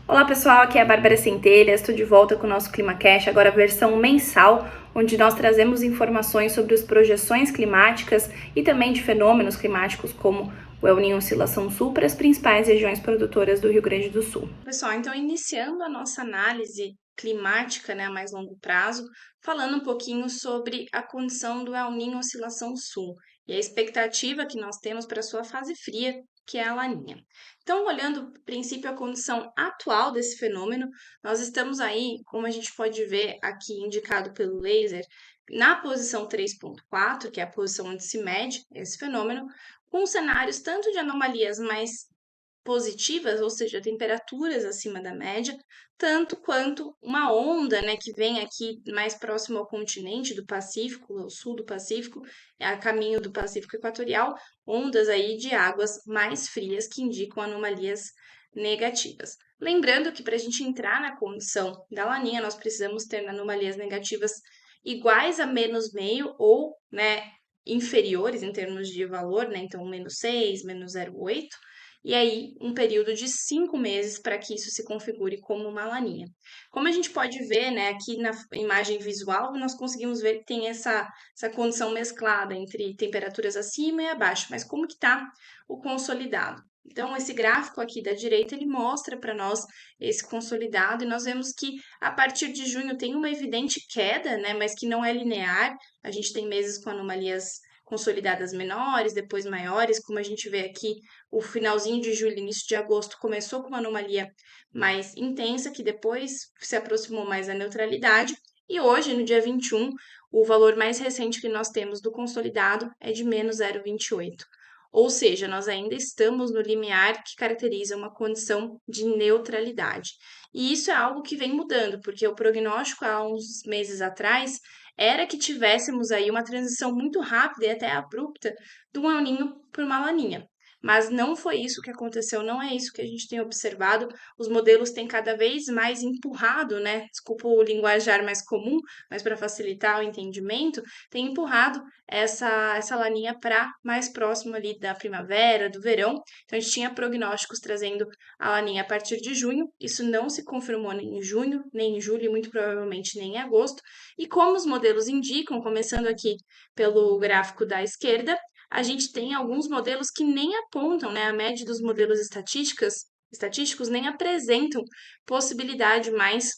Olá pessoal, aqui é a Bárbara Centelha, estou de volta com o nosso ClimaCast, agora a versão mensal, onde nós trazemos informações sobre as projeções climáticas e também de fenômenos climáticos como o El Niño Oscilação Sul para as principais regiões produtoras do Rio Grande do Sul. Pessoal, então iniciando a nossa análise climática, né, a mais longo prazo, falando um pouquinho sobre a condição do El Niño Oscilação Sul e a expectativa que nós temos para sua fase fria, que é a Laninha. Então, olhando, a princípio, a condição atual desse fenômeno, nós estamos aí, como a gente pode ver aqui indicado pelo laser, na posição 3.4, que é a posição onde se mede esse fenômeno, com cenários tanto de anomalias mais positivas, ou seja, temperaturas acima da média, tanto quanto uma onda, né, que vem aqui mais próximo ao continente do Pacífico, ao sul do Pacífico, a caminho do Pacífico Equatorial, ondas aí de águas mais frias que indicam anomalias negativas. Lembrando que para a gente entrar na condição da laninha, nós precisamos ter anomalias negativas iguais a menos meio ou, né, inferiores em termos de valor, né, então menos 6, menos 0,8, e aí um período de 5 meses para que isso se configure como uma laninha. Como a gente pode ver, né, aqui na imagem visual, nós conseguimos ver que tem essa condição mesclada entre temperaturas acima e abaixo, mas como que está o consolidado? Então, esse gráfico aqui da direita, ele mostra para nós esse consolidado e nós vemos que a partir de junho tem uma evidente queda, né, mas que não é linear. A gente tem meses com anomalias consolidadas menores, depois maiores, como a gente vê aqui, o finalzinho de julho, início de agosto, começou com uma anomalia mais intensa, que depois se aproximou mais da neutralidade, e hoje, no dia 21, o valor mais recente que nós temos do consolidado é de menos 0,28. Ou seja, nós ainda estamos no limiar que caracteriza uma condição de neutralidade. E isso é algo que vem mudando, porque o prognóstico há uns meses atrás era que tivéssemos aí uma transição muito rápida e até abrupta do El Niño para uma Laninha. Mas não foi isso que aconteceu, não é isso que a gente tem observado. Os modelos têm cada vez mais empurrado, né? Desculpa o linguajar mais comum, mas para facilitar o entendimento, tem empurrado essa laninha para mais próximo ali da primavera, do verão. Então a gente tinha prognósticos trazendo a laninha a partir de junho. Isso não se confirmou nem em junho, nem em julho, e muito provavelmente nem em agosto. E como os modelos indicam, começando aqui pelo gráfico da esquerda, a gente tem alguns modelos que nem apontam, né, a média dos modelos estatísticos nem apresentam possibilidade mais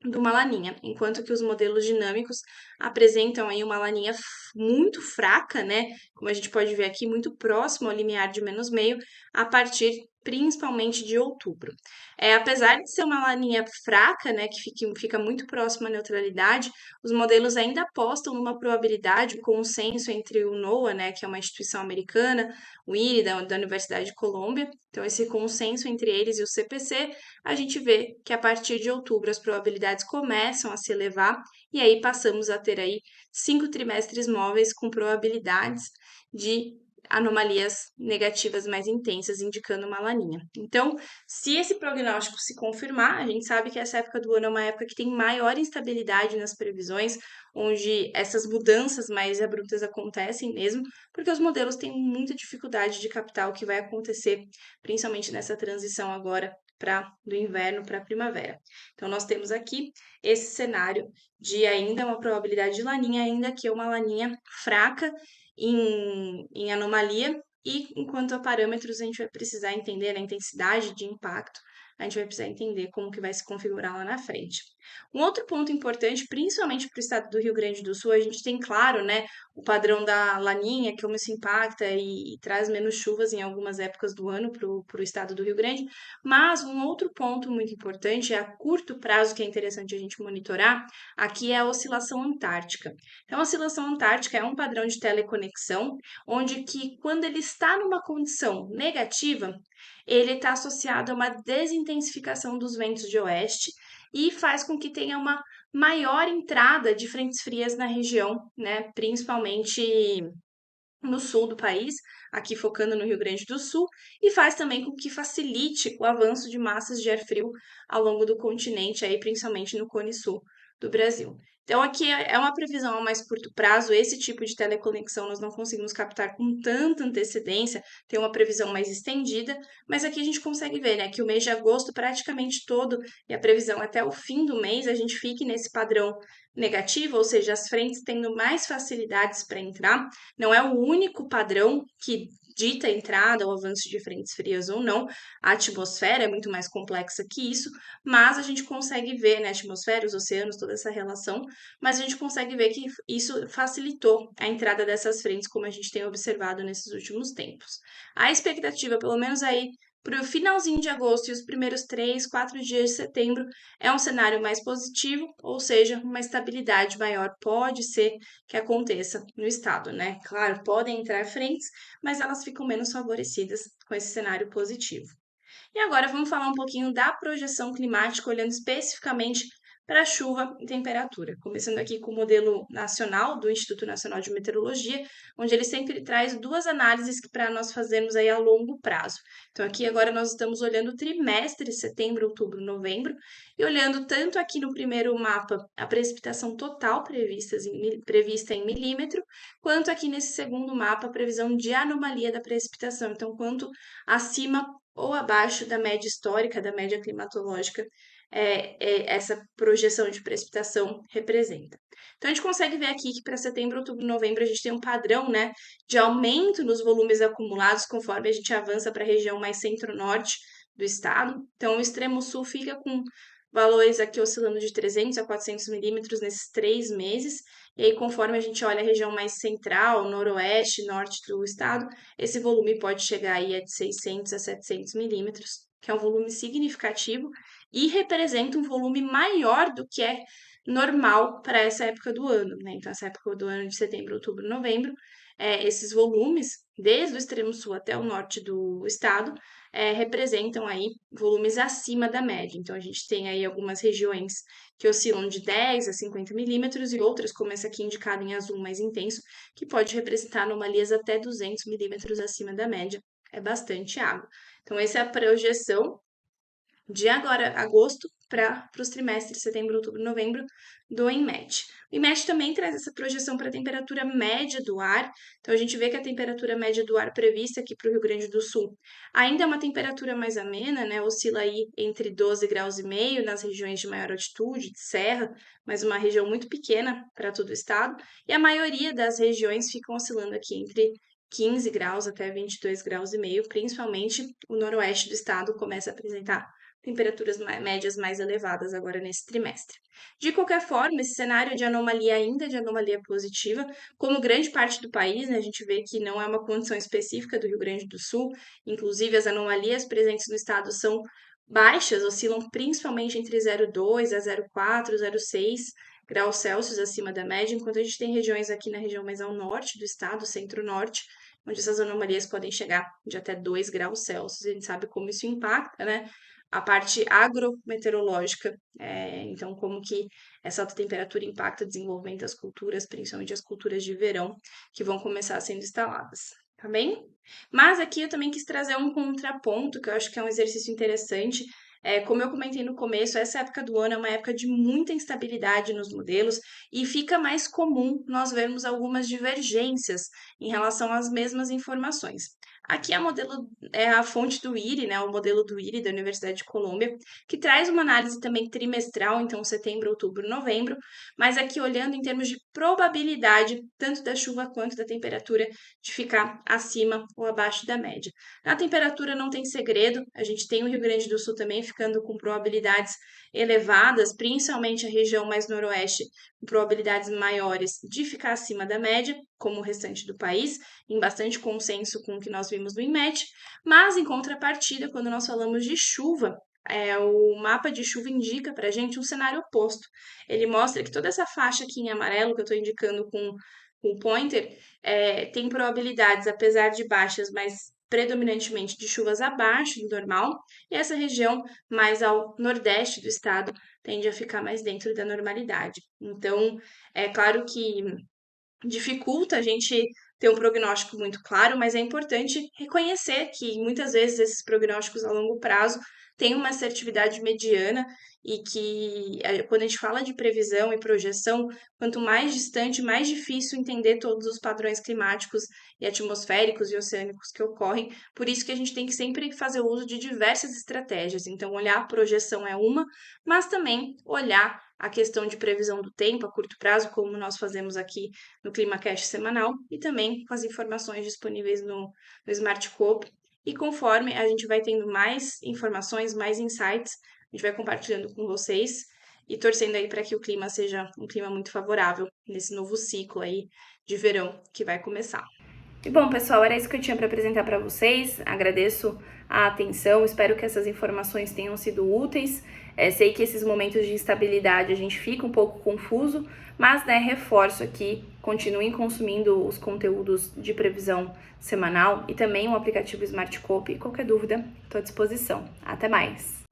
de uma laninha, enquanto que os modelos dinâmicos apresentam aí uma laninha muito fraca, né? Como a gente pode ver aqui, muito próximo ao limiar de menos meio, a partir principalmente de outubro. Apesar de ser uma laninha fraca, né, que fica muito próxima à neutralidade, os modelos ainda apostam numa probabilidade, um consenso entre o NOAA, né, que é uma instituição americana, o IRI, da Universidade de Colômbia, então esse consenso entre eles e o CPC, a gente vê que a partir de outubro as probabilidades começam a se elevar e aí passamos a ter aí 5 trimestres móveis com probabilidades de anomalias negativas mais intensas, indicando uma laninha. Então, se esse prognóstico se confirmar, a gente sabe que essa época do ano é uma época que tem maior instabilidade nas previsões, onde essas mudanças mais abruptas acontecem mesmo, porque os modelos têm muita dificuldade de captar o que vai acontecer, principalmente nessa transição agora do inverno para a primavera. Então, nós temos aqui esse cenário de ainda uma probabilidade de laninha, ainda que é uma laninha fraca em anomalia, e enquanto a parâmetros a gente vai precisar entender a intensidade de impacto, a gente vai precisar entender como que vai se configurar lá na frente. Um outro ponto importante, principalmente para o estado do Rio Grande do Sul, a gente tem, claro, né, o padrão da laninha, que como isso impacta e traz menos chuvas em algumas épocas do ano para o estado do Rio Grande, mas um outro ponto muito importante, a curto prazo, que é interessante a gente monitorar, aqui é a oscilação antártica. Então, a oscilação antártica é um padrão de teleconexão, onde que quando ele está numa condição negativa, ele está associado a uma desintensificação dos ventos de oeste e faz com que tenha uma maior entrada de frentes frias na região, né, principalmente no sul do país, aqui focando no Rio Grande do Sul, e faz também com que facilite o avanço de massas de ar frio ao longo do continente, aí principalmente no Cone Sul do Brasil. Então, aqui é uma previsão a mais curto prazo. Esse tipo de teleconexão nós não conseguimos captar com tanta antecedência, tem uma previsão mais estendida, mas aqui a gente consegue ver, né, que o mês de agosto praticamente todo, e a previsão até o fim do mês, a gente fique nesse padrão negativo, ou seja, as frentes tendo mais facilidades para entrar. Não é o único padrão que dita a entrada ou avanço de frentes frias ou não. A atmosfera é muito mais complexa que isso, mas a gente consegue ver, né, a atmosfera, os oceanos, toda essa relação, mas a gente consegue ver que isso facilitou a entrada dessas frentes, como a gente tem observado nesses últimos tempos. A expectativa, pelo menos aí para o finalzinho de agosto e os primeiros 3, 4 dias de setembro, é um cenário mais positivo, ou seja, uma estabilidade maior pode ser que aconteça no estado, né? Claro, podem entrar frentes, mas elas ficam menos favorecidas com esse cenário positivo. E agora vamos falar um pouquinho da projeção climática, olhando especificamente para chuva e temperatura. Começando aqui com o modelo nacional do Instituto Nacional de Meteorologia, onde ele sempre traz duas análises para nós fazermos aí a longo prazo. Então aqui agora nós estamos olhando o trimestre, setembro, outubro, novembro, e olhando tanto aqui no primeiro mapa a precipitação total prevista em milímetro, quanto aqui nesse segundo mapa a previsão de anomalia da precipitação. Então, quanto acima ou abaixo da média histórica, da média climatológica, essa projeção de precipitação representa. Então, a gente consegue ver aqui que para setembro, outubro, novembro, a gente tem um padrão, né, de aumento nos volumes acumulados conforme a gente avança para a região mais centro-norte do estado. Então, o extremo sul fica com valores aqui oscilando de 300 a 400 milímetros nesses 3 meses. E aí, conforme a gente olha a região mais central, noroeste, norte do estado, esse volume pode chegar aí a de 600 a 700 milímetros, que é um volume significativo e representa um volume maior do que é normal para essa época do ano, né? Então, essa época do ano de setembro, outubro, novembro, esses volumes, desde o extremo sul até o norte do estado, representam aí volumes acima da média. Então, a gente tem aí algumas regiões que oscilam de 10 a 50 milímetros e outras, como essa aqui indicada em azul mais intenso, que pode representar anomalias até 200 milímetros acima da média. É bastante água. Então, essa é a projeção de agora, agosto, para os trimestres setembro, outubro, novembro do INMET. O INMET também traz essa projeção para a temperatura média do ar. Então, a gente vê que a temperatura média do ar prevista aqui para o Rio Grande do Sul ainda é uma temperatura mais amena, né? Oscila aí entre 12 graus e meio nas regiões de maior altitude, de serra, mas uma região muito pequena para todo o estado. E a maioria das regiões ficam oscilando aqui entre 15 graus até 22 graus e meio, principalmente o noroeste do estado começa a apresentar temperaturas médias mais elevadas agora nesse trimestre. De qualquer forma, esse cenário de anomalia ainda é de anomalia positiva, como grande parte do país, né, a gente vê que não é uma condição específica do Rio Grande do Sul, inclusive as anomalias presentes no estado são baixas, oscilam principalmente entre 0,2 a 0,4, 0,6 graus Celsius acima da média, enquanto a gente tem regiões aqui na região mais ao norte do estado, centro-norte, onde essas anomalias podem chegar de até 2 graus Celsius. A gente sabe como isso impacta, né? A parte agrometeorológica, então como que essa alta temperatura impacta o desenvolvimento das culturas, principalmente as culturas de verão, que vão começar sendo instaladas, tá bem? Mas aqui eu também quis trazer um contraponto, que eu acho que é um exercício interessante. Como eu comentei no começo, essa época do ano é uma época de muita instabilidade nos modelos e fica mais comum nós vermos algumas divergências em relação às mesmas informações. Aqui é a fonte do IRI, né, o modelo do IRI da Universidade de Colômbia, que traz uma análise também trimestral, então setembro, outubro, novembro, mas aqui olhando em termos de probabilidade, tanto da chuva quanto da temperatura, de ficar acima ou abaixo da média. Na temperatura não tem segredo, a gente tem o Rio Grande do Sul também ficando com probabilidades elevadas, principalmente a região mais noroeste, com probabilidades maiores de ficar acima da média, como o restante do país, em bastante consenso com o que nós vimos no INMET, mas em contrapartida, quando nós falamos de chuva, o mapa de chuva indica para a gente um cenário oposto. Ele mostra que toda essa faixa aqui em amarelo que eu estou indicando com o pointer tem probabilidades, apesar de baixas, mas predominantemente de chuvas abaixo do normal, e essa região mais ao nordeste do estado tende a ficar mais dentro da normalidade. Então, é claro que dificulta a gente ter um prognóstico muito claro, mas é importante reconhecer que muitas vezes esses prognósticos a longo prazo têm uma assertividade mediana e que quando a gente fala de previsão e projeção, quanto mais distante, mais difícil entender todos os padrões climáticos e atmosféricos e oceânicos que ocorrem. Por isso que a gente tem que sempre fazer uso de diversas estratégias. Então, olhar a projeção é uma, mas também olhar a questão de previsão do tempo a curto prazo, como nós fazemos aqui no ClimaCast semanal, e também com as informações disponíveis no SmartCope. E conforme a gente vai tendo mais informações, mais insights, a gente vai compartilhando com vocês e torcendo aí para que o clima seja um clima muito favorável nesse novo ciclo aí de verão que vai começar. E bom, pessoal, era isso que eu tinha para apresentar para vocês. Agradeço a atenção, espero que essas informações tenham sido úteis. Sei que esses momentos de instabilidade a gente fica um pouco confuso, mas reforço aqui, continuem consumindo os conteúdos de previsão semanal e também o aplicativo SmartCope. Qualquer dúvida, estou à disposição. Até mais!